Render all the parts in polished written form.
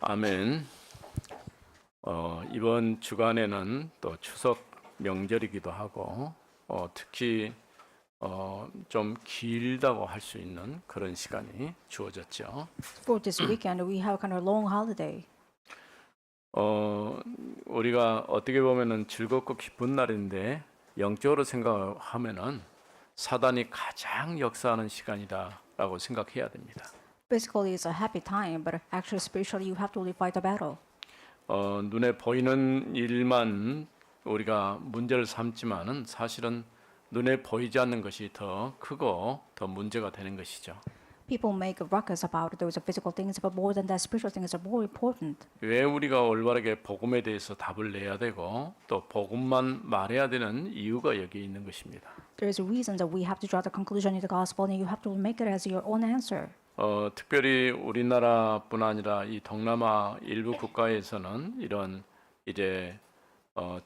아멘. 이번 주간에는 또 추석 명절이기도 하고 특히 좀 길다고 할 수 있는 그런 시간이 주어졌죠. For this weekend, we have kind of long holiday. 우리가 어떻게 보면은 즐겁고 기쁜 날인데 영적으로 생각하면은 사단이 가장 역사하는 시간이다라고 생각해야 됩니다. Basically, it's a happy time, but actually, spiritually, you have to really fight the battle. 눈에 보이는 일만 우리가 문제를 삼지만은 사실은 눈에 보이지 않는 것이 더 크고 더 문제가 되는 것이죠. People make a ruckus about those physical things, but more than that, spiritual things are more important. 왜 우리가 올바르게 복음에 대해서 답을 내야 되고 또 복음만 말해야 되는 이유가 여기 있는 것입니다. There is a reason that we have to draw the conclusion in the gospel, and you have to make it as your own answer. 특별히 우리나라뿐 아니라 이 동남아 일부 국가에서는 이런 이제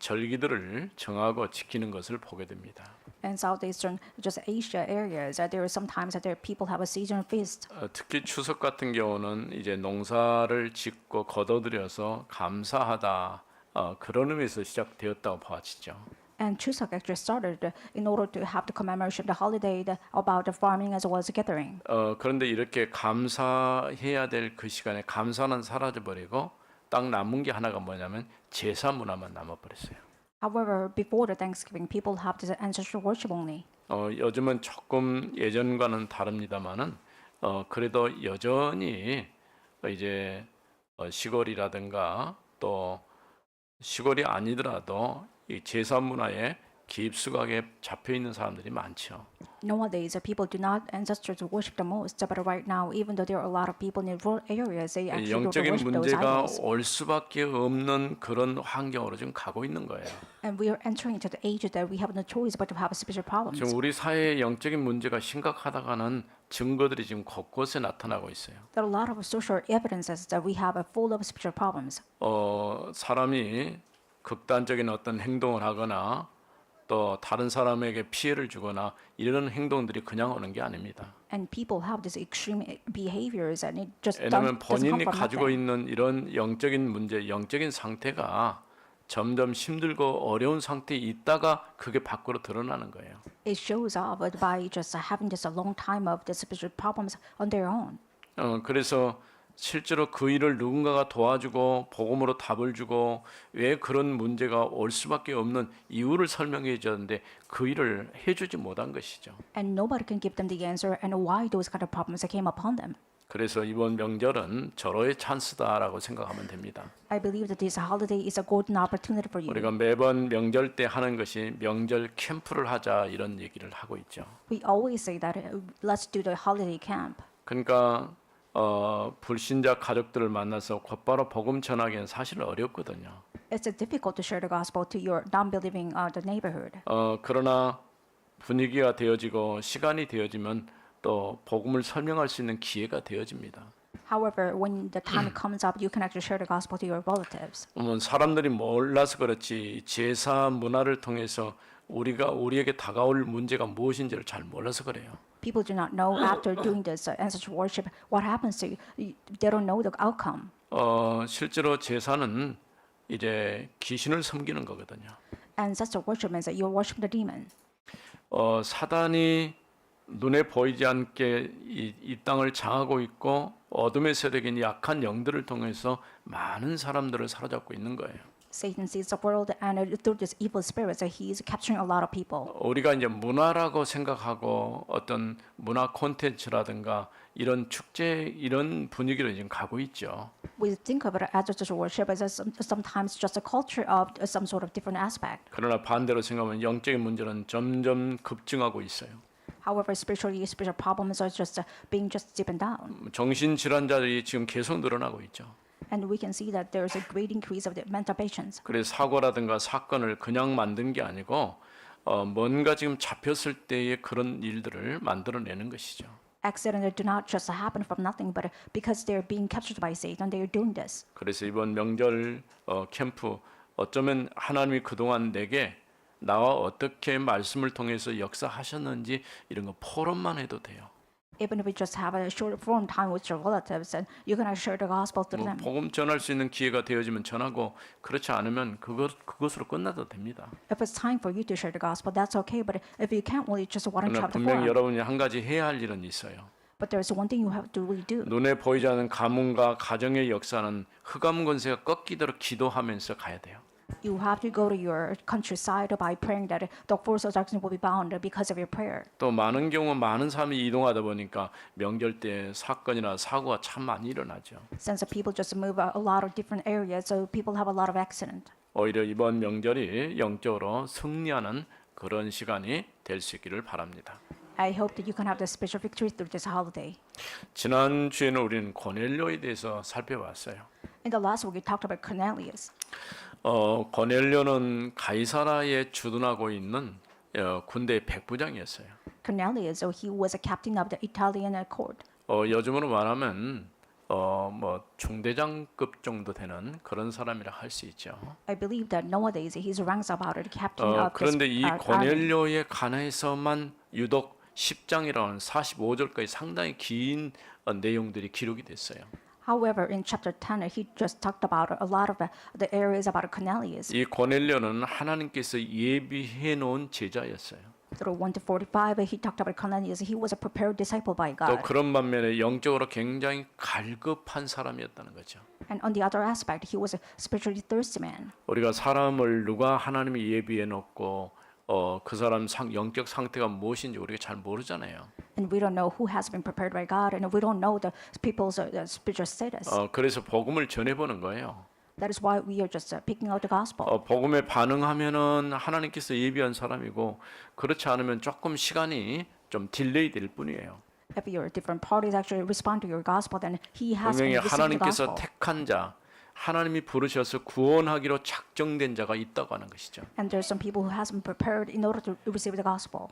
절기들을 정하고 지키는 것을 보게 됩니다. And southeastern, just Asia areas, there are sometimes that there people have a seasonal feast. 특히 추석 같은 경우는 이제 농사를 짓고 거둬들여서 감사하다 그런 의미에서 시작되었다고 봐지죠. And Chuseok actually started in order to have the commemoration of the holiday about the farming as well as the gathering. 그런데 이렇게 감사해야 될 그 시간에 감사는 사라져 버리고 딱 남은 게 하나가 뭐냐면 제사 문화만 남아 버렸어요. However, before the Thanksgiving, people have this ancestral worship only. 요즘은 조금 예전과는 다릅니다만은 그래도 여전히 이제 시골이라든가 또 시골이 아니더라도 이 제사 문화에 깊숙하게 잡혀 있는 사람들이 많죠. Nowadays, people do not ancestors worship the most, but right now, even though there are a lot of people in rural areas, they actually don't 영적인 worship those 문제가 idols. 올 수밖에 없는 그런 환경으로 지금 가고 있는 거예요. And we are entering into the age that we have no choice but to have spiritual problems. 지금 우리 사회의 영적인 문제가 심각하다가는 증거들이 지금 곳곳에 나타나고 있어요. There are a lot of social evidences that we have full of spiritual problems. 사람이 극단적인 어떤 행동을 하거나 또 다른 사람에게 피해를 주거나 이런 행동들이 그냥 오는 게 아닙니다. And people have these extreme behaviors, and it just 왜냐하면 doesn't come 본인이 from 가지고 nothing. 있는 이런 영적인 문제, 영적인 상태가 점점 힘들고 어려운 상태에 있다가 그게 밖으로 드러나는 거예요. It shows up by just having just a long time of the spiritual problems on their own. 그래서 실제로 그 일을 누군가가 도와주고 복음으로 답을 주고 왜 그런 문제가 올 수밖에 없는 이유를 설명해 줬는데 그 일을 해주지 못한 것이죠. And nobody can give them the answer and why those kind of problems came upon them. 그래서 이번 명절은 절호의 찬스다라고 생각하면 됩니다. I believe that this holiday is a golden opportunity for you. 우리가 매번 명절 때 하는 것이 명절 캠프를 하자 이런 얘기를 하고 있죠. We always say that let's do the holiday camp. 그러니까 불신자 가족들을 만나서 곧바로 복음 전하기는 사실 어렵거든요. It's difficult to share the gospel to your non-believing the neighborhood. 그러나 분위기가 되어지고 시간이 되어지면 또 복음을 설명할 수 있는 기회가 되어집니다. However, when the time comes up, you can actually share the gospel to your relatives. 사람들이 몰라서 그렇지 제사 문화를 통해서 우리에게 다가올 문제가 무엇인지를 잘 몰라서 그래요. People do not know after doing this ancestral worship what happens to you. They don't know the outcome. 실제로 제사는 이제 귀신을 섬기는 거거든요. Ancestral worship means that you're worshiping the demon. 사단이 눈에 보이지 않게 이 땅을 장하고 있고 어둠의 세력인 약한 영들을 통해서 많은 사람들을 사로잡고 있는 거예요. Satan sees the world, and through this evil spirits, he is capturing a lot of people. 우리가 이제 문화라고 생각하고 어떤 문화 콘텐츠라든가 이런 축제 이런 분위기로 지금 가고 있죠. We think of it as just worship as sometimes just a culture of some sort of different aspect. 그러나 반대로 생각하면 영적인 문제는 점점 급증하고 있어요. However, spiritual problems are just being just deepened down. 정신 질환자들이 지금 계속 늘어나고 있죠. And we can see that there is a great increase of the mental patients. 그래서 사고라든가 사건을 그냥 만든 게 아니고 뭔가 지금 잡혔을 때의 그런 일들을 만들어내는 것이죠. Accidents do not just happen from nothing, but because they're being captured by Satan, they are doing this. 그래서 이번 명절 캠프 어쩌면 하나님이 그동안 내게 나와 어떻게 말씀을 통해서 역사하셨는지 이런 거 포럼만 해도 돼요. Even if you just have a short form time with your relatives, and you can share the gospel to 뭐 them. 복음 전할 수 있는 기회가 되어지면 전하고 그렇지 않으면 그것으로 끝나도 됩니다. If it's time for you to share the gospel, that's okay. But if you can't, well, you just why don't you 그러나 have the 분명히 forum? 여러분이 한 가지 해야 할 일은 있어요. But there's one thing you have to really do. 눈에 보이지 않는 가문과 가정의 역사는 흑암 권세가 꺾이도록 기도하면서 가야 돼요. You have to go to your countryside by praying that the force of darkness will be bound because of your prayer. 또 많은 경우 많은 사람이 이동하다 보니까 명절 때 사건이나 사고가 참 많이 일어나죠. Since the people just move a lot of different areas, so people have a lot of accident. 오히려 이번 명절이 영적으로 승리하는 그런 시간이 될 수 있기를 바랍니다. I hope that you can have the spiritual victory through this holiday. 지난 주에는 우리는 고넬료에 대해서 살펴봤어요. In the last week, we talked about Cornelius. 고넬료는 가이사라에 주둔하고 있는 군대의 백부장이었어요. Cornelius, so he was a captain of the Italian court. 요즘으로 말하면 뭐 중대장급 정도 되는 그런 사람이라 할 수 있죠. I believe that nowadays he's ranks about the captain of 그런데 this 이 army. 고넬료에 관해서만 유독 10장이라는 45절까지 상당히 긴 내용들이 기록이 됐어요. However, in chapter 10, he just talked about a lot of the areas about Cornelius. 이 고넬료는 하나님께서 예비해 놓은 제자였어요. Through 1 to 45, he talked about Cornelius. He was a prepared disciple by 또 God. 그런 반면에 영적으로 굉장히 갈급한 사람이었다는 거죠. And on the other aspect, he was a spiritually thirsty man. 우리가 사람을 누가 하나님이 예비해 놓고 그 사람 영적 상태가 무엇인지 우리가 잘 모르잖아요. And we don't know who has been prepared by God, and we don't know the people's spiritual status. 그래서 복음을 전해보는 거예요. That is why we are just picking out the gospel. 복음에 반응하면은 하나님께서 예비한 사람이고 그렇지 않으면 조금 시간이 좀 딜레이 될 뿐이에요. If your different parties actually respond to your gospel, then he has 분명히 been received the 하나님께서 gospel. 택한 자, 하나님이 부르셔서 구원하기로 작정된 자가 있다고 하는 것이죠. And there's some people who has been prepared in order to receive the gospel.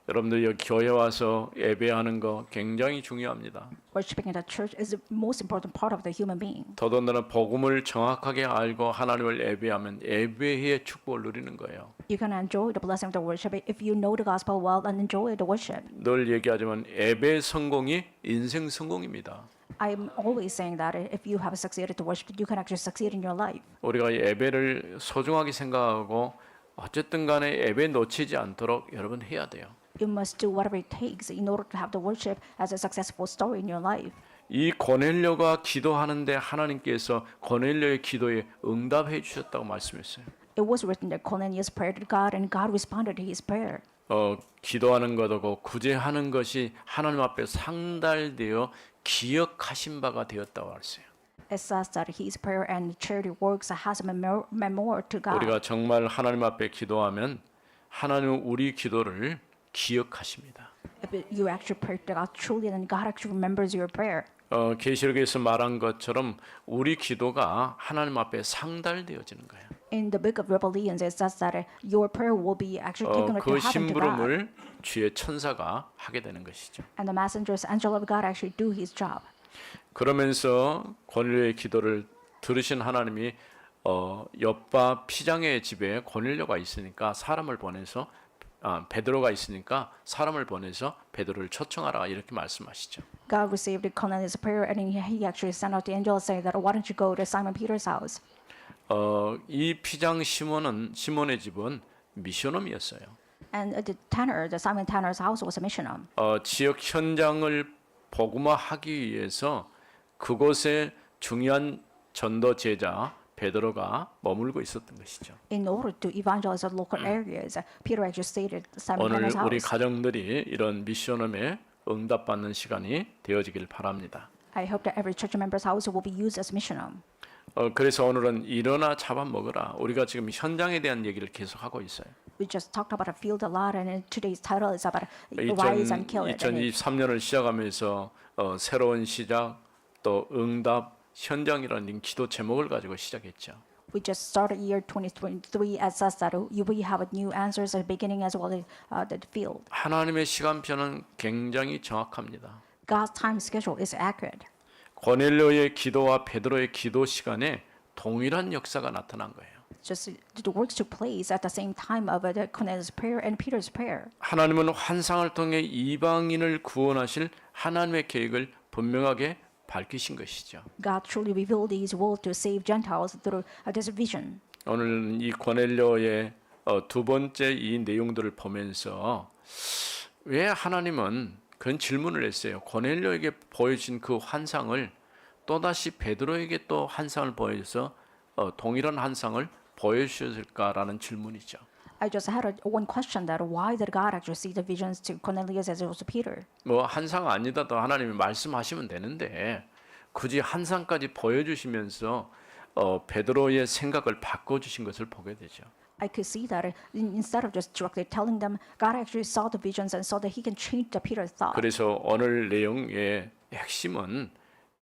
여러분들 여기 교회 와서 예배하는 거 굉장히 중요합니다. Worshiping in the church is the most important part of the human being. 더더군다나 복음을 정확하게 알고 하나님을 예배하면 예배의 축복을 누리는 거예요. You can enjoy the blessing of the worship if you know the gospel well and enjoy the worship. 늘 얘기하지만 예배 성공이 인생 성공입니다. I'm always saying that if you have succeeded to worship, you can actually succeed in your life. 우리가 예배를 소중하게 생각하고 어쨌든 간에 예배 놓치지 않도록 여러분 해야 돼요. You must do whatever it takes in order to have the worship as a successful story in your life. 이 고넬료가 기도하는데 하나님께서 고넬료의 기도에 응답해 주셨다고 말씀했어요. It was written that Cornelius prayed to God and God responded to his prayer. 기도하는 것하고 구제하는 것이 하나님 앞에 상달되어 기억하신 바가 되었다고 했어요. It says that his prayer and charity works has a memorial to God. 우리가 정말 하나님 앞에 기도하면 하나님은 우리 기도를 기억하십니다. If you actually pray to God truly, then God actually remembers your prayer. 계시록에서 말한 것처럼 우리 기도가 하나님 앞에 상달되어지는 거예요. In the book of Revelations, it says that your prayer will be actually taken to 그 heaven to God. 심부름을 주의 천사가 하게 되는 것이죠. And the messengers, angel of God, actually do his job. 그러면서 고넬료의 기도를 들으신 하나님이 욥바 피장의 집에 고넬료가 있으니까 사람을 보내서 베드로가 있으니까 사람을 보내서 베드로를 초청하라 이렇게 말씀하시죠. God received Cornelius' prayer, and he actually sent out the angel saying that, why don't you go to Simon Peter's house? 이 피장 시몬의 집은 미션홈이었어요. And the Simon Tanner's house was a mission home. 지역 현장을 복음화하기 위해서 그곳에 중요한 전도 제자 베드로가 머물고 있었던 것이죠. In order to evangelize the local areas, Peter actually stayed at Simon 오늘 Tanner's 우리 house. 가정들이 이런 미션홈에 응답받는 시간이 되어지길 바랍니다. I hope that every church member's house will be used as mission home. 그래서 오늘은 일어나 잡아먹으라. 우리가 지금 현장에 대한 얘기를 계속하고 있어요. We just talked about a field a lot, and today's title is about rise and kill it. 2023년을 시작하면서 새로운 시작, 또 응답, 현장이라는 기도 제목을 가지고 시작했죠. We just started year 2023 as says that we have new answers at the beginning as well as the field. 하나님의 시간표는 굉장히 정확합니다. God's time schedule is accurate. 고넬료의 기도와 베드로의 기도 시간에 동일한 역사가 나타난 거예요. Just the works took place at the same time of Cornelius' prayer and Peter's prayer. 하나님은 환상을 통해 이방인을 구원하실 하나님의 계획을 분명하게 밝히신 것이죠. God truly revealed His will to save Gentiles through this vision. 오늘 이 고넬료의 두 번째 이 내용들을 보면서 왜 하나님은 그런 질문을 했어요. 고넬료에게 보여준 그 환상을 또다시 베드로에게 또 환상을 보여서 동일한 환상을 보여주셨을까라는 질문이죠. I just had one question that why did God actually see the visions to Cornelius as well as to Peter? 뭐 환상 아니다도 하나님이 말씀하시면 되는데 굳이 환상까지 보여주시면서 베드로의 생각을 바꿔주신 것을 보게 되죠. I could see that instead of just directly telling them, God actually saw the visions and saw that He can change the Peter's thought. 그래서 오늘 내용의 핵심은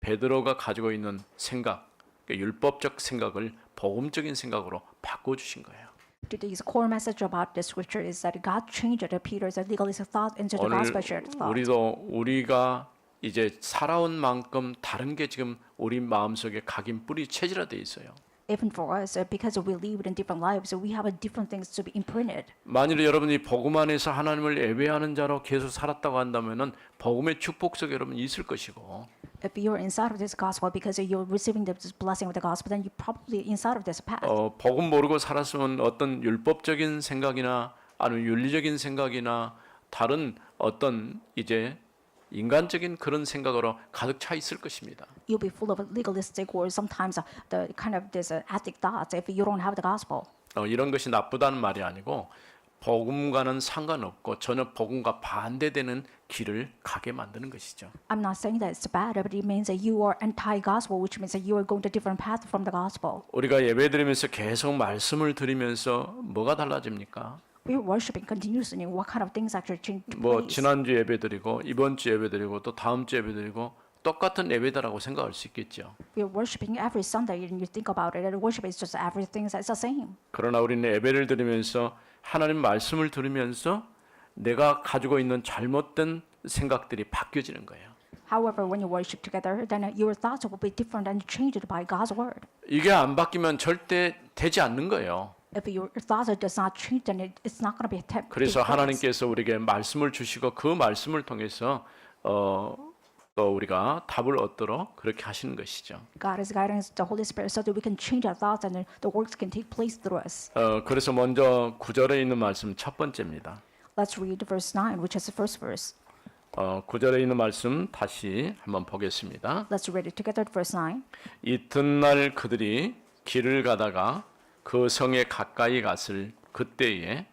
베드로가 가지고 있는 생각, 그러니까 율법적 생각을 복음적인 생각으로 바꿔주신 거예요. Today's core message about the scripture is that God changed the Peter's legalistic thought into the 오늘 gospel thought. 우리가 이제 살아온 만큼 다른 게 지금 우리 마음속에 각인 뿌리 체질화돼 있어요. Even for us, because we live in different lives, we have different things to be imprinted. 만일 여러분이 복음 안에서 하나님을 예배하는 자로 계속 살았다고 한다면은 복음의 축복 속에 여러분 있을 것이고 If you're inside of this gospel because you're receiving the blessing of the gospel, then you're probably inside of this path. 복음 모르고 살았으면 어떤 율법적인 생각이나 아니면 윤리적인 생각이나 다른 어떤 이제 인간적인 그런 생각으로 가득 차 있을 것입니다. You'll be full of legalistic or sometimes the kind of this ethic thoughts if you don't have the gospel. 이런 것이 나쁘다는 말이 아니고 복음과는 상관없고 전혀 복음과 반대되는 길을 가게 만드는 것이죠. I'm not saying that it's bad, but it means that you are anti-gospel, which means that you are going to different path from the gospel. 우리가 예배드리면서 계속 말씀을 드리면서 뭐가 달라집니까? We're worshiping continuously. What kind of things actually change 뭐 place? 지난주 예배드리고 이번 주 예배드리고 또 다음 주 예배드리고 똑같은 예배다라고 생각할 수 있겠죠. We're worshiping every Sunday, and you think about it, and worship is just everything that's the same. 그러나 우리는 예배를 드리면서 하나님 말씀을 들으면서 내가 가지고 있는 잘못된 생각들이 바뀌어지는 거예요. However, when you worship together, then your thoughts will be different and changed by God's word. 이게 안 바뀌면 절대 되지 않는 거예요. If your thoughts does not change, then it's not going to be a temp. 그래서 하나님께서 우리에게 말씀을 주시고 그 말씀을 통해서 또 우리가 답을 얻도록 그렇게 하시는 것이죠. God is guiding us, the Holy Spirit, so that we can change our thoughts and the works can take place through us. 그래서 먼저 9절에 있는 말씀 첫 번째입니다. Let's read verse 9, which is the first verse. 9절에 있는 말씀 다시 한번 보겠습니다. Let's read it together, verse 9. 이튿날 그들이 길을 가다가 그 성에 가까이 갔을 그때에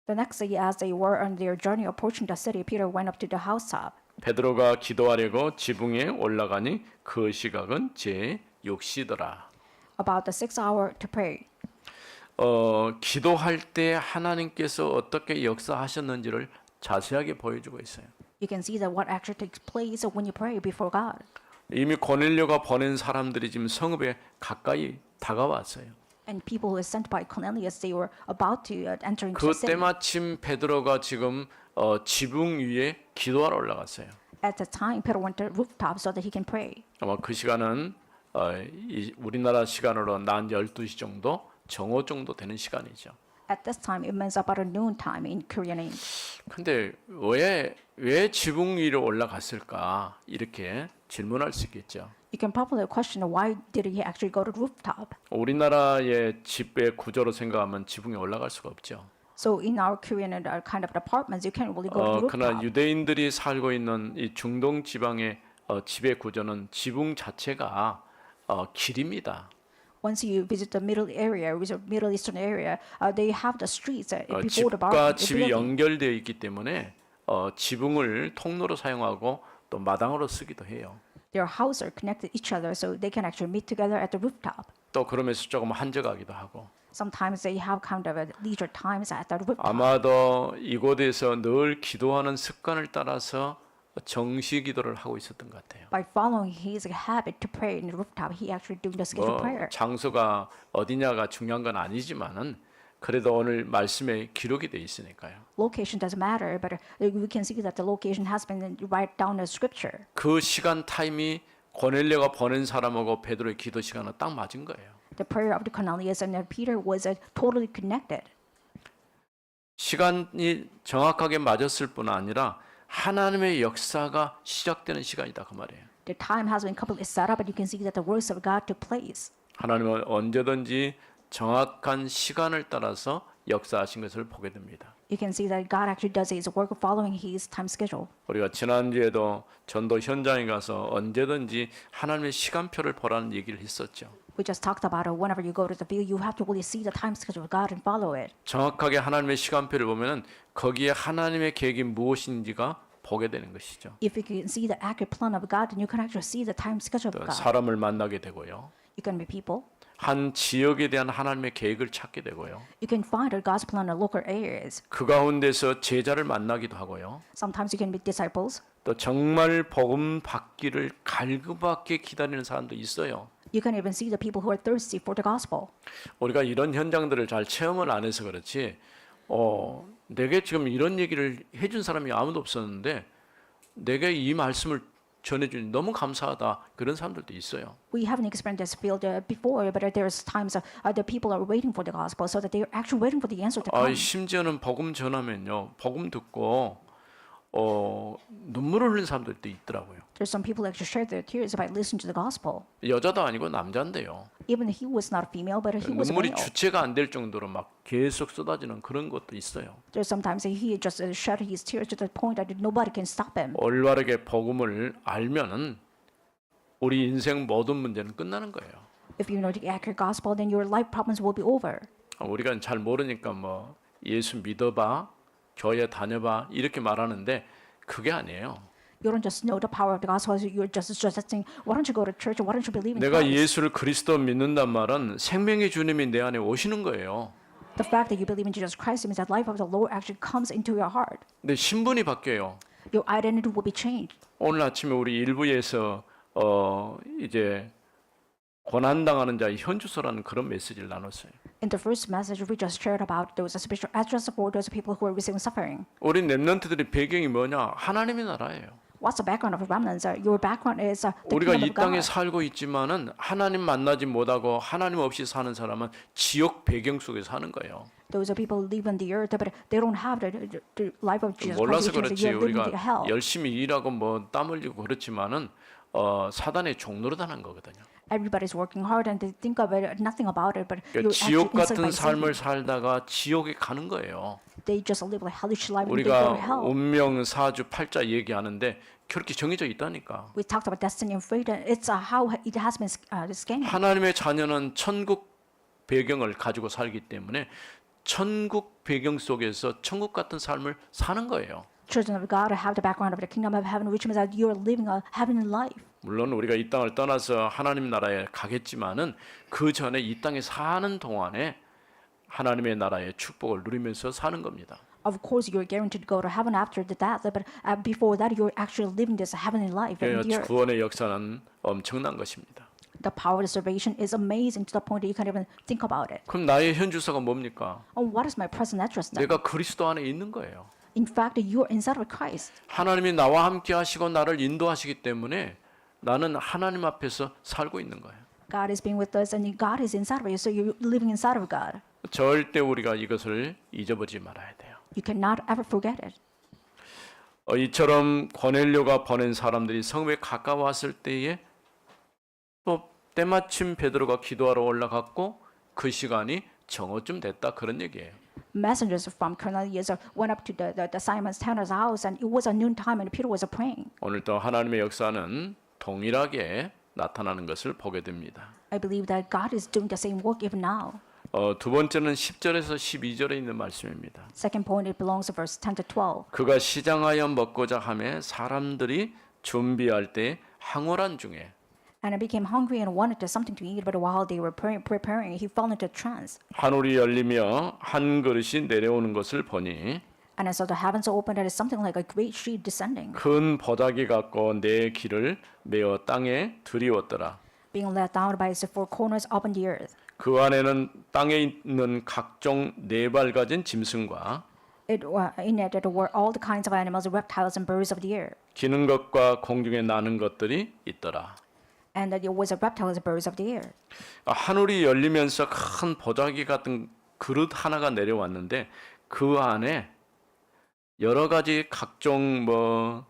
The next day, as they were on their journey approaching the city, Peter went up to the housetop. 베드로가 기도하려고 지붕에 올라가니 그 시각은 제 6시더라. About the 6th hour to pray. 기도할 때 하나님께서 어떻게 역사하셨는지를 자세하게 보여주고 있어요. You can see that what actually takes place when you pray before God. 이미 고넬료가 보낸 사람들이 지금 성읍에 가까이 다가왔어요. And people who were sent by Cornelius, they were about to enter into the 그때 city. 마침 베드로가 지금 지붕 위에 기도하러 올라갔어요. At the time, Peter went to the rooftop so that he can pray. 아마 그 시간은 우리나라 시간으로 낮 12시 정도, 정오 정도 되는 시간이죠. At this time, it means about a noon time in Korean age. 근데 왜 지붕 위로 올라갔을까? 이렇게 질문할 수 있겠죠. You can probably question why did he actually go to the rooftop? 우리나라의 집의 구조로 생각하면 지붕에 올라갈 수가 없죠. So in our Korean kind of apartments, you can't really go to the 그러나 rooftop. 유대인들이 살고 있는 이 중동 지방의 집의 구조는 지붕 자체가 길입니다. Once you visit the middle area, which is Middle Eastern area, they have the streets before the 집과 집이 building. 연결되어 있기 때문에 지붕을 통로로 사용하고 또 마당으로 쓰기도 해요. Their houses are connected each other, so they can actually meet together at the rooftop. 또 그러면서 조금 한적하기도 하고. Sometimes they have kind of leisure times at the rooftop. 아마도 이곳에서 늘 기도하는 습관을 따라서 정시 기도를 하고 있었던 것 같아요. By following his habit to pray in the rooftop, he actually doing the scheduled prayer. 장소가 어디냐가 중요한 건 아니지만은 그래도 오늘 말씀에 기록이 돼 있으니까요. Location doesn't matter, but we can see that the location has been right down the scripture. 그 시간 타임이 고넬료가 보낸 사람하고 베드로의 기도 시간은 딱 맞은 거예요. The prayer of the Cornelius and Peter was totally connected. 시간이 정확하게 맞았을 뿐 아니라 하나님의 역사가 시작되는 시간이다 그 말이에요. The time has been completely set up, and you can see that the works of God took place. 하나님은 언제든지 정확한 시간을 따라서 역사하신 것을 보게 됩니다. You can see that God actually does His work following His time schedule. 우리가 지난주에도 전도 현장에 가서 언제든지 하나님의 시간표를 보라는 얘기를 했었죠. We just talked about it. Whenever you go to the field, you have to really see the time schedule of God and follow it. 정확하게 하나님의 시간표를 보면은 거기에 하나님의 계획이 무엇인지가 보게 되는 것이죠. If you can see the accurate plan of God, then you can actually see the time schedule of 또 God. 사람을 만나게 되고요. You can meet people. 한 지역에 대한 하나님의 계획을 찾게 되고요. You can find a God's plan in local areas. 그 가운데서 제자를 만나기도 하고요. Sometimes you can meet disciples. 또 정말 복음 받기를 갈급하게 기다리는 사람도 있어요. You can even see the people who are thirsty for the gospel. 우리가 이런 현장들을 잘 체험을 안 해서 그렇지. 내게 지금 이런 얘기를 해준 사람이 아무도 없었는데 내게 이 말씀을 전해주니 너무 감사하다 그런 사람들도 있어요. We haven't experienced this field before, but there's times the people are waiting for the gospel, so that they are actually waiting for the answer to come. 심지어는 복음 전하면요, 복음 듣고 눈물을 흘리는 사람들도 있더라고요. There's some people actually share their tears by listening to the gospel. 여자도 아니고 남자인데요. Even he was not a female, but he was a 눈물이 male. 주체가 안 될 정도로 막 계속 쏟아지는 그런 것도 있어요. There's sometimes he just shed his tears to the point that nobody can stop him. 올바르게 복음을 알면은 우리 인생 모든 문제는 끝나는 거예요. If you know the accurate gospel, then your life problems will be over. 우리가 잘 모르니까 뭐 예수 믿어봐, 교회 다녀봐 이렇게 말하는데 그게 아니에요. You don't just know the power of the gospel. You're just suggesting, why don't you go to church? Why don't you believe in 내가 Christ? 예수를 그리스도 믿는단 말은 생명의 주님이 내 안에 오시는 거예요. The fact that you believe in Jesus Christ means that life of the Lord actually comes into your heart. 근데 신분이 바뀌어요. Your identity will be changed. 오늘 아침에 우리 일부에서 이제 고난당하는 자의 현주소라는 그런 메시지를 나눴어요. In the first message, we just shared about those spiritual address for those people who are receiving suffering. 우리 렘넌트들의 배경이 뭐냐? 하나님의 나라예요. What's the background of remnants? Your background is the 우리가 kingdom 이 of 땅에 God. 살고 있지만은 하나님 만나지 못하고 하나님 없이 사는 사람은 지옥 배경 속에 사는 거예요. Those are people who live on the earth, but they don't have the life of Jesus 몰라서 Christ, which 그렇지 is you're living 우리가 in the hell. 열심히 일하고 뭐 땀 흘리고 그렇지만은 사단의 종노릇하는 거거든요. Everybody's working hard and they think of it, nothing about it, but 그러니까 you're actually 지옥 enslaved 같은 by Satan. 삶을 살다가 지옥에 가는 거예요. They just live a hellish life and they go to 우리가 hell. 운명, 사주, 팔자 얘기하는데 그렇게 정해져 있다니까. We talked about destiny and fate, and it's how it has been scheduled. 하나님의 자녀는 천국 배경을 가지고 살기 때문에 천국 배경 속에서 천국 같은 삶을 사는 거예요. Children of God have the background of the kingdom of heaven, which means that you are living a heavenly life. 물론 우리가 이 땅을 떠나서 하나님 나라에 가겠지만은 그 전에 이 땅에 사는 동안에 하나님의 나라의 축복을 누리면서 사는 겁니다. Of course, you're guaranteed to go to heaven after the death, but before that, you're actually living this heavenly life. And 구원의 역사는 엄청난 것입니다. the power of salvation is amazing to the point that you can't even think about it. 그럼 나의 현주소가 뭡니까? What is my present address then? 내가 그리스도 안에 있는 거예요. In fact, you're inside of Christ. 하나님이 나와 함께 하시고 나를 인도하시기 때문에 나는 하나님 앞에서 살고 있는 거예요. God is being with us, and God is inside of you, so you're living inside of God. 절대 우리가 이것을 잊어버리지 말아야 돼요. You cannot ever forget it. 이처럼 고넬료가 보낸 사람들이 성읍에 가까웠을 때에 또 때마침 베드로가 기도하러 올라갔고 그 시간이 정오쯤 됐다 그런 얘기예요. Messengers from Cornelius went up to the Simon Tanner's house, and it was a noon time, and Peter was praying. 오늘도 하나님의 역사는 동일하게 나타나는 것을 보게 됩니다. I believe that God is doing the same work even now. 두 번째는 10절에서 12절에 있는 말씀입니다. Second point, it belongs to verse 10 to 12. 그가 시장하여 먹고자 하매 사람들이 준비할 때 항월한 중에 And he became hungry and wanted something to eat, but while they were preparing, he fell into a trance. 하늘이 열리며 한 그릇이 내려오는 것을 보니 And I saw the heavens opened, and something like a great sheet descending, 큰 보자기 같고 내 길을 메어 땅에 들이웠더라. being let down by its four corners up in the earth. 그 안에는 땅에 있는 각종 네 발 가진 짐승과 In it were all the kinds of animals, reptiles, and birds of the air. 기는 것과 공중에 나는 것들이 있더라. And that it was a reptiles, and birds of the air. 하늘이 열리면서 큰 보자기 같은 그릇 하나가 내려왔는데 그 안에 여러 가지 각종 뭐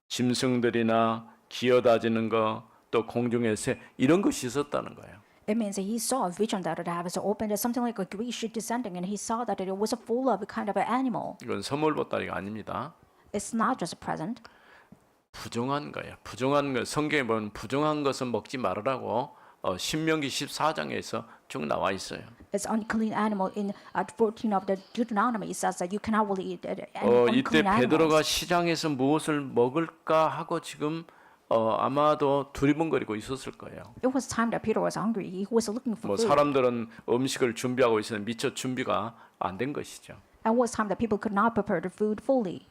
짐승들이나 기어다니는 거, 또 공중의 새 이런 것이 있었다는 거예요. It means that he saw a vision that the heavens opened, something like a great ship descending, and he saw that it was full of a kind of an animal. 이건 선물 보따리가 아닙니다. It's not just a present. 부정한 거예요. 부정한 것, 성경에 보면 부정한 것은 먹지 말으라고 신명기 14장에서 쭉 나와 있어요. It's unclean animal in 14 of the Deuteronomy. It says that you cannot really eat any 이때 unclean 베드로가 animals. 시장에서 무엇을 먹을까 하고 지금 아마도 두리번거리고 있었을 거예요. It was time that Peter was hungry. He was looking for 뭐 food. 사람들은 음식을 준비하고 있었는데 미처 준비가 안 된 것이죠. And it was time that people could not prepare the food fully.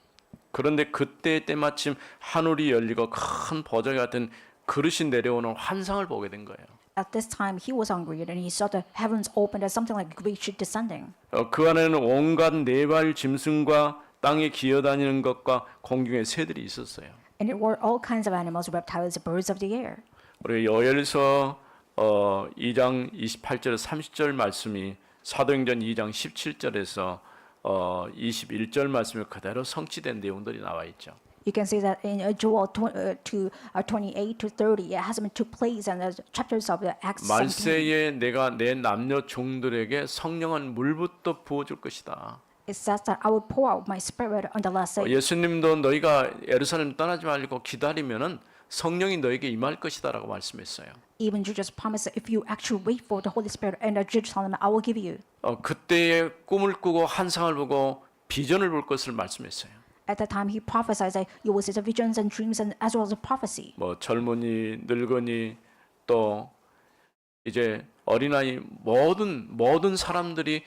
그런데 그때 때마침 하늘이 열리고 큰 보좌 같은 그릇이 내려오는 환상을 보게 된 거예요. At this time, he was hungry, and he saw the heavens opened as something like a great ship descending. 그 안에는 온갖 네발 짐승과 땅에 기어다니는 것과 공중의 새들이 있었어요. And it were all kinds of animals, reptiles, birds of the air. 우리 여엘서 2장 28절 30절 말씀이 사도행전 2장 17절에서 21절 말씀이 그대로 성취된 내용들이 나와 있죠. You can see that in Joel 28 to 30, it has been took place in the chapters of the Acts 17. 말세에 내가 내 남녀 종들에게 성령한 물부터 부어줄 것이다. It says that I will pour out my spirit on the last day. 예수님도 너희가 예루살렘 떠나지 말고 기다리면은 성령이 너에게 임할 것이다라고 말씀했어요. Even Jesus promised that if you actually wait for the Holy Spirit in Jerusalem, I will give you. 그때의 꿈을 꾸고 환상을 보고 비전을 볼 것을 말씀했어요. At that time, he prophesied that you will see the visions and dreams and as well as the prophecy. 뭐 젊은이, 늙은이 또 이제 어린아이 모든 사람들이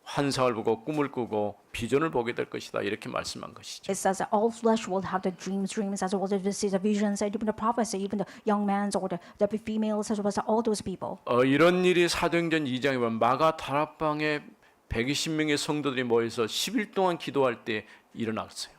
환상을 보고 꿈을 꾸고 비전을 보게 될 것이다 이렇게 말씀한 것이죠. It says that all flesh will have the dreams as well as the visions, and even the prophecy, even the young men or the females, as well as all those people. 이런 일이 사도행전 2장에 보면 마가 다락방에 120명의 성도들이 모여서 10일 동안 기도할 때 일어났어요.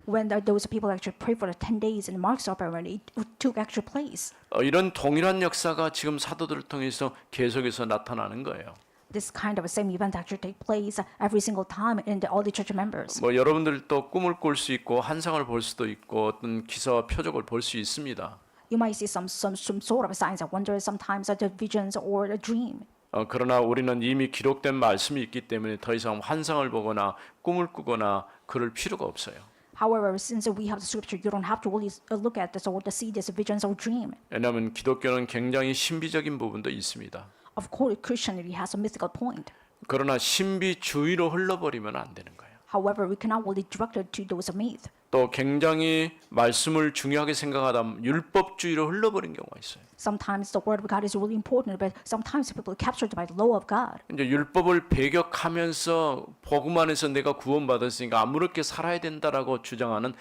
When those people actually prayed for the 10 days in Mark's Supper, when it took actual place. 이런 동일한 역사가 지금 사도들을 통해서 계속해서 나타나는 거예요. This kind of same event actually take place every single time in all the church members. 뭐 여러분들도 꿈을 꿀 수 있고 환상을 볼 수도 있고 어떤 기사와 표적을 볼 수 있습니다. You might see some sort of signs and wonders, sometimes the visions or the dream. 그러나 우리는 이미 기록된 말씀이 있기 때문에 더 이상 환상을 보거나 꿈을 꾸거나 그럴 필요가 없어요. However, since we have the scripture, you don't have to really look at this or to see this visions or dream. 왜냐하면 기독교는 굉장히 신비적인 부분도 있습니다. Of course, Christianity has a mythical point. 그러나 신비주의로 흘러버리면 안 되는 거예요. However, we cannot really direct it to those myths. 또 굉장히 말씀을 중요하게 생각하다 율법주의로 흘러버린 경우가 있어요. Sometimes the word of God is really important, but sometimes people are captured by the law of God. 이제 율법을 배격하면서 복음 안에서 내가 구원받았으니까 아무렇게 살아야 된다라고 주장하는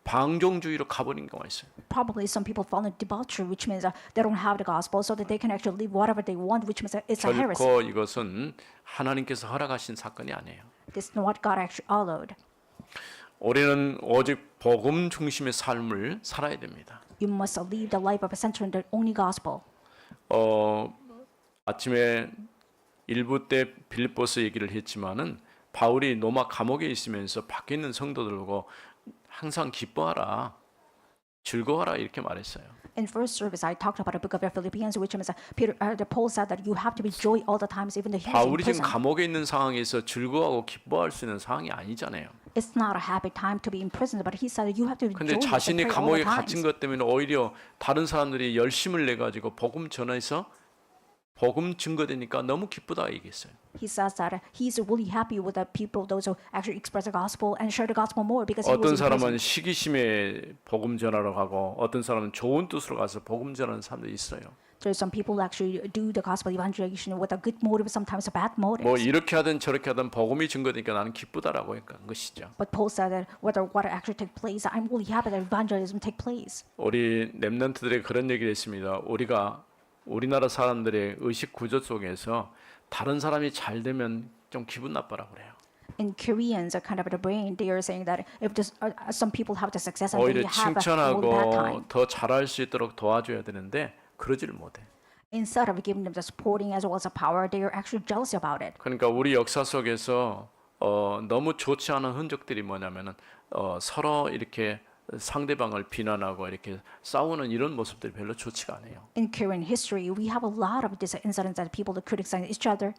방종주의로 가버린 경우가 있어요. Probably some people fall into debauchery, which means that they don't have the gospel, so that they can actually live whatever they want, which means that it's a heresy. 결코 이것은 하나님께서 허락하신 사건이 아니에요. This is what God actually allowed. 우리는 오직 복음 중심의 삶을 살아야 됩니다. You must live the life of a centered in the only gospel. 아침에 일부 때 빌립보서 얘기를 했지만은 바울이 로마 감옥에 있으면서 밖에 있는 성도들과 항상 기뻐하라, 즐거워하라 이렇게 말했어요. In first service, I talked about the book of the Philippians, which means Paul said that you have to be joy all the times, even though he was in 바울이 지금 prison. 감옥에 있는 상황에서 즐거워하고 기뻐할 수 있는 상황이 아니잖아요. It's not a happy time to be in prison, but he said that you have to be 근데 joyous and 자신이 pray all 감옥에 the 갇힌 times. 것 때문에 오히려 다른 사람들이 열심을 내 가지고 복음 전해서 복음 증거되니까 너무 기쁘다 얘기했어요. He says that he's really happy with the people, those who actually express the gospel and share the gospel more, because he 어떤 was in 사람은 prison. 시기심에 복음 전하러 가고 어떤 사람은 좋은 뜻으로 가서 복음 전하는 사람도 있어요. There's some people who actually do the gospel evangelization with a good motive, sometimes a bad motive. 뭐 이렇게 하든 저렇게 하든 복음이 증거되니까 나는 기쁘다라고 했던 것이죠. But Paul said that whether what actually take place, I'm really happy that evangelism take place. 우리 렘넌트들에게 그런 얘기를 했습니다. 우리나라 사람들의 의식 구조 속에서 다른 사람이 잘 되면 좀 기분 나빠라고 그래요. In Koreans, a kind of the brain, they are saying that if some people have the success and 오히려 they have a really bad time, 칭찬하고 더 잘할 수 있도록 도와줘야 되는데 그러지를 못해. instead of giving them the supporting as well as the power, they are actually jealous about it. 그러니까 우리 역사 속에서 너무 좋지 않은 흔적들이 뭐냐면은 서로 이렇게 상대방을 비난하고 이렇게 싸우는 이런 모습들이 별로 좋지가 않아요. In Korean history, we have a lot of these incidents that people criticize each other.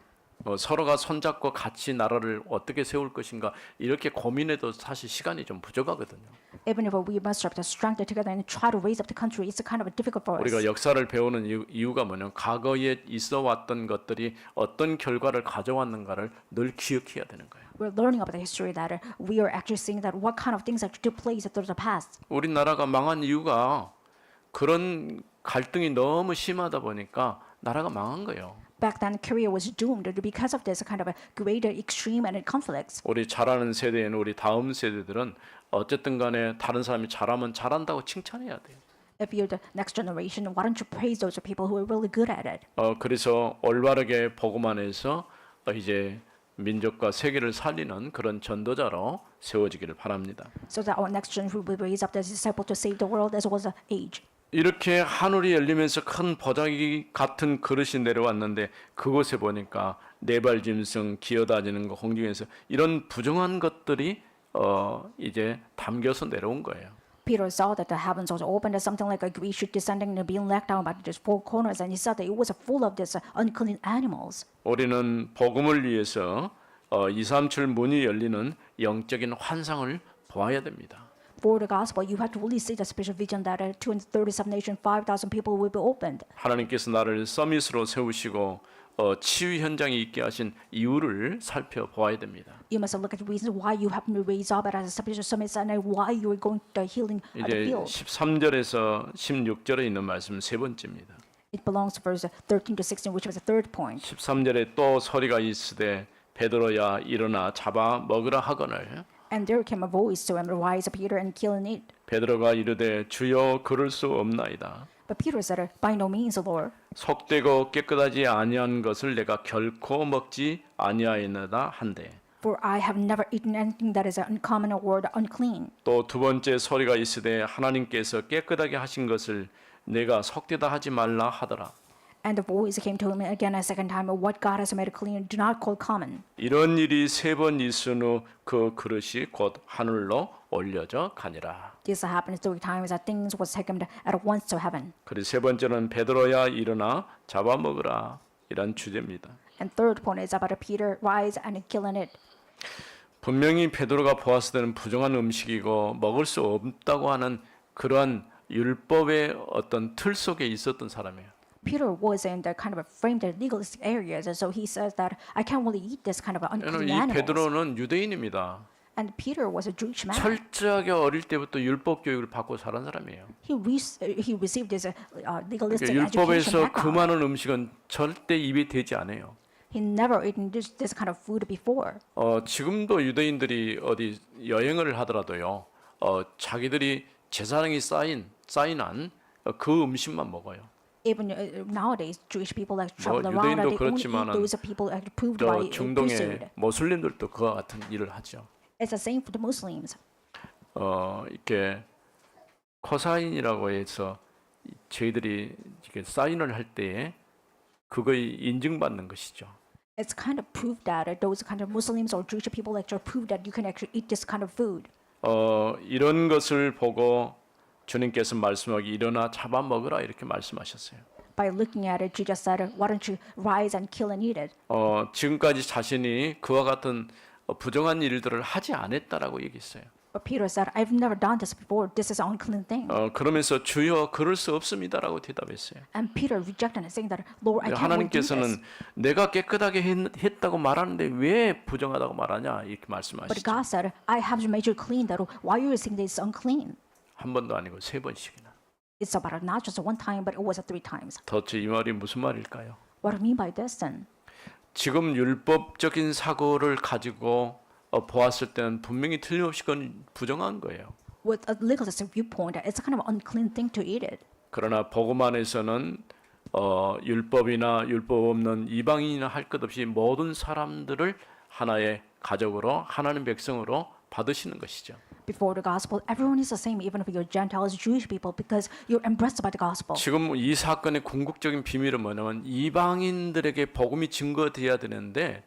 서로가 손잡고 같이 나라를 어떻게 세울 것인가 이렇게 고민해도 사실 시간이 좀 부족하거든요. Even if we muster up the strength together and try to raise up the country, it's kind of difficult for us. 우리가 역사를 배우는 이유가 뭐냐면 과거에 있어 왔던 것들이 어떤 결과를 가져왔는가를 늘 기억해야 되는 거예요. We're learning about the history that we are actually seeing that what kind of things that took place through the past. 우리나라가 망한 이유가 그런 갈등이 너무 심하다 보니까 나라가 망한 거예요. Back then, Korea was doomed because of this kind of a greater extreme and conflicts. 우리 잘하는 세대에는 우리 다음 세대들은 어쨌든 간에 다른 사람이 잘하면 잘한다고 칭찬해야 돼요. If you're the next generation, why don't you praise those people who are really good at it? 그래서 올바르게 복음만 해서 이제 민족과 세계를 살리는 그런 전도자로 세워지기를 바랍니다. So that our next generation will raise up the disciple to save the world as well as the age. 이렇게 하늘이 열리면서 큰 보자기 같은 그릇이 내려왔는데 그곳에 보니까 네발 짐승 기어다니는 거 공중에서 이런 부정한 것들이 이제 담겨서 내려온 거예요. Peter saw that the heavens was opened as something like a great sheet descending and being let down by these four corners, and he saw that it was full of these unclean animals. 우리는 복음을 위해서 237 문이 열리는 영적인 환상을 보아야 됩니다. For the gospel, you have to really see the spiritual vision that 237 nations, 5,000 people will be opened. 하나님께서 나를 서밋으로 세우시고 치유 현장에 있게 하신 이유를 살펴보아야 됩니다. You must look at the reasons why you have been raised up as a spiritual summit and why you are going to the healing at the 이제 field. 13절에서 16절에 있는 말씀 세 번째입니다. It belongs to verse 13 to 16, which was the third point. 13절에 또 소리가 있으되 베드로야 일어나 잡아 먹으라 하거늘 And there came a voice to him, Rise, Peter, and kill and eat. 베드로가 이르되 주여 그럴 수 없나이다. But Peter said, By no means, Lord. 속되고 깨끗하지 아니한 것을 내가 결코 먹지 아니하였나다 한데 For I have never eaten anything that is uncommon or unclean. 또 두 번째 소리가 있으되 하나님께서 깨끗하게 하신 것을 내가 속되다 하지 말라 하더라. And the voice came to him again a second time, What God has made clean, do not call common. 이런 일이 세 번 있은 후 그 그릇이 곧 하늘로 올려져 가니라. This happened 3 times, that things was taken at once to heaven. 그리고 세 번째는 베드로야 일어나 잡아먹으라 이런 주제입니다. And third point is about Peter, Rise and kill and eat. 분명히 베드로가 보았을 때는 부정한 음식이고 먹을 수 없다고 하는 그러한 율법의 어떤 틀 속에 있었던 사람이에요. Peter was in the kind of a framed legalistic areas, and so he says that I can't really eat this kind of unclean 이 animals. 베드로는 유대인입니다. And Peter was a Jewish man. 철저하게 어릴 때부터 율법 교육을 받고 자란 사람이에요. He received this legalistic 그러니까 education 율법에서 그 background. 많은 음식은 절대 입에 대지 않아요. He never eaten this kind of food before. 지금도 유대인들이 어디 여행을 하더라도요, 자기들이 제사장이 쌓인한 그 음식만 먹어요. Even nowadays, Jewish people like travel 뭐 around and 유대인도 they only eat 그렇지만은 those people approved 저 by 중동의 priesthood. 모슬림들도 그와 같은 일을 하죠. It's the same for the Muslims. 이렇게 코사인이라고 해서 저희들이 이렇게 사인을 할 때에 그거의 인증받는 것이죠. It's kind of proof that those kind of Muslims or Jewish people like are proof that you can actually eat this kind of food. 이런 것을 보고 주님께서 말씀하기 일어나 잡아 먹으라 이렇게 말씀하셨어요. By looking at it, Jesus said, "Why don't you rise and kill and eat it?" 지금까지 자신이 그와 같은 부정한 일들을 하지 않았다라고 얘기했어요. But Peter said, "I've never done this before. This is an unclean thing." 그러면서 주여 그럴 수 없습니다라고 대답했어요. And Peter rejected it, saying that, "Lord, I can't really do this." 하나님께서는 내가 깨끗하게 했다고 말하는데 왜 부정하다고 말하냐 이렇게 But 말씀하시죠. God said, "I have made you clean. That why are you saying this is unclean?" 한 번도 아니고 세 번씩이나. It's about not just one time, but it was 3 times. 도대체 이 말이 무슨 말일까요? What do I mean by this then? 지금 율법적인 사고를 가지고 보았을 때는 분명히 틀림없이 그건 부정한 거예요. With a legalistic viewpoint, it's a kind of unclean thing to eat it. 그러나 복음 안에서는 율법이나 율법 없는 이방인이나 할 것 없이 모든 사람들을 하나의 가족으로 하나님 백성으로 받으시는 것이죠. Before the gospel, everyone is the same, even if you're Gentiles, Jewish people, because you're embraced by the gospel. 지금 이 사건의 궁극적인 비밀은 뭐냐면 이방인들에게 복음이 증거돼야 되는데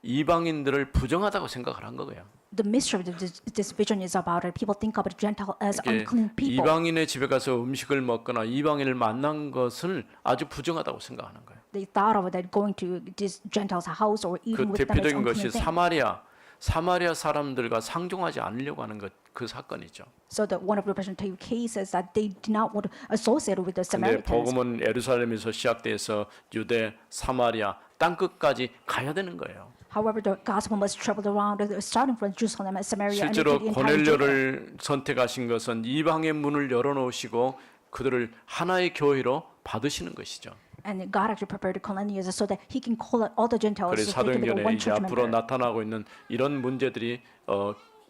이방인들을 부정하다고 생각을 한 거예요. The mystery of this vision is about it. People think about Gentile as 이게 unclean people. 이방인의 집에 가서 음식을 먹거나 이방인을 만난 것을 아주 부정하다고 생각하는 거예요. They thought of that going to this Gentile's house or 그 eating with them as 대표적인 것이 unclean thing. 사마리아 사람들과 상종하지 않으려고 하는 그 사건이죠. So the one of the representative cases that they did not want to associate with the 근데 Samaritans. 복음은 예루살렘에서 시작돼서 유대, 사마리아 땅 끝까지 가야 되는 거예요. However, the gospel must travel around, starting from Jerusalem and Samaria and 실제로 into the entire Judah. 고넬료를 선택하신 것은 이방의 문을 열어놓으시고 그들을 하나의 교회로 받으시는 것이죠. And God actually prepared Cornelius so that he can call out all the Gentiles 그래서 so they can become 사도행전에 one 이제 church 앞으로 member. 나타나고 있는 이런 문제들이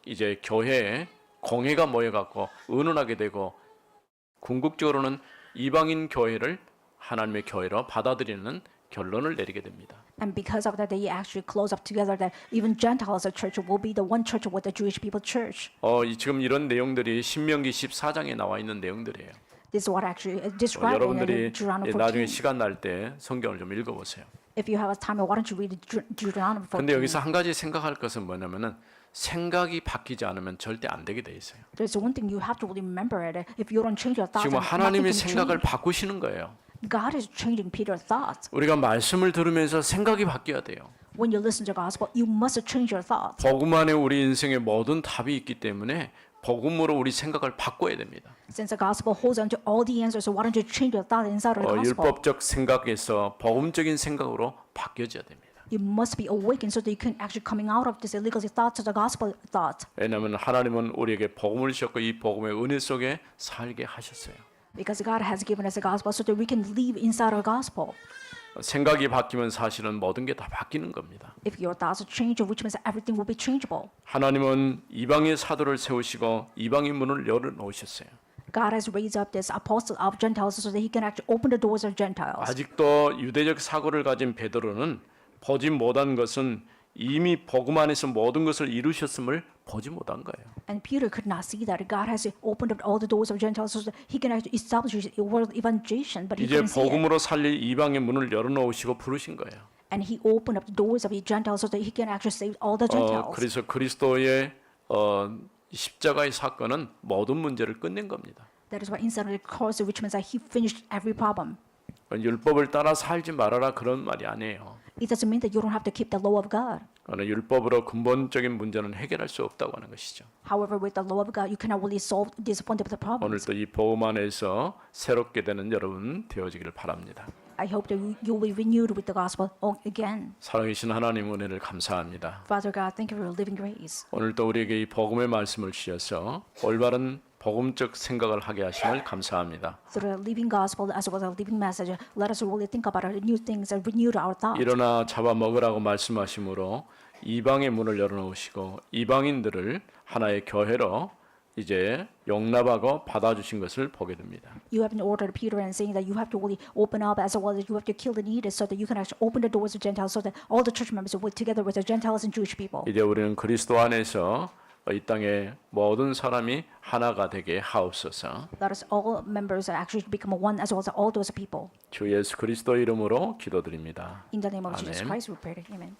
이제 교회에 공회가 모여갖고 의논하게 되고 궁극적으로는 이방인 교회를 하나님의 교회로 받아들이는 결론을 내리게 됩니다. And because of that, they actually close up together that even Gentiles of church will be the one church with the Jewish people church. 지금 이런 내용들이 신명기 14장에 나와 있는 내용들이에요. This is what actually is described in 여러분들이 Deuteronomy 나중에 14. 시간 날 때 성경을 좀 읽어보세요. If you have time, why don't you read Deuteronomy 14? 근데 여기서 한 가지 생각할 것은 뭐냐면은 생각이 바뀌지 않으면 절대 안 되게 돼 있어요. There's one thing you have to really remember it. If you don't change your thoughts, 지금 nothing 하나님의 can 생각을 change. 바꾸시는 거예요. God is changing Peter's thoughts. 우리가 말씀을 들으면서 생각이 바뀌어야 돼요. When you listen to the gospel, you must change your thoughts. 복음 안에 우리 인생의 모든 답이 있기 때문에 복음으로 우리 생각을 바꿔야 됩니다. Since the gospel holds on to all the answers, so why don't you change your thought inside of the gospel? 율법적 생각에서 복음적인 생각으로 바뀌어져야 됩니다. You must be awakened so that you can actually coming out of this illegal thought to the gospel thought. 왜냐하면 하나님은 우리에게 복음을 주셨고 이 복음의 은혜 속에 살게 하셨어요. Because God has given us the gospel so that we can live inside our gospel. 생각이 바뀌면 사실은 모든 게 다 바뀌는 겁니다. If your thoughts change, which means everything will be changeable. 하나님은 이방의 사도를 세우시고 이방의 문을 열어놓으셨어요. God has raised up this apostle of Gentiles so that he can actually open the doors of Gentiles. 아직도 유대적 사고를 가진 베드로는 보지 못한 것은 이미 복음 안에서 모든 것을 이루셨음을 보지 못한 거예요. And Peter could not see that God has opened up all the doors of Gentiles so that he can actually establish his world evangelization, but he 이제 couldn't see it. 복음으로 살릴 이방의 문을 열어놓으시고 부르신 거예요. And he opened up the doors of the Gentiles so that he can actually save all the Gentiles. 그래서 그리스도의 십자가의 사건은 모든 문제를 끝낸 겁니다. That is why inside of the cross, which means that he finished every problem. 율법을 따라 살지 말아라 그런 말이 아니에요. It doesn't mean that you don't have to keep the law of God. 율법으로 근본적인 문제는 해결할 수 없다고 하는 것이죠. However, with the law of God, you cannot really solve this fundamental problems. 오늘도 이 복음 안에서 새롭게 되는 여러분 되어지기를 바랍니다. I hope that you will be renewed with the gospel again. 살아계신 하나님 은혜를 감사합니다. Father God, thank you for your living grace. 오늘도 우리에게 이 복음의 말씀을 주셔서 올바른 복음적 생각을 하게 하심을 감사합니다. Through the living gospel as well as the living message, let us really think about our new things and renew our thoughts. 일어나 잡아 먹으라고 말씀하심으로 이방의 문을 열어놓으시고 이방인들을 하나의 교회로 이제 용납하고 받아주신 것을 보게 됩니다. You have ordered Peter and saying that you have to really open up as well as you have to kill the needy so that you can actually open the doors of Gentiles so that all the church members will work together with the Gentiles and Jewish people. 이제 우리는 그리스도 안에서 이 땅의 모든 사람이 하나가 되게 하옵소서. Let us all members actually become one as well as all those people. 주 예수 그리스도 이름으로 기도드립니다. In the name of Jesus 아멘. Christ, we pray. Amen.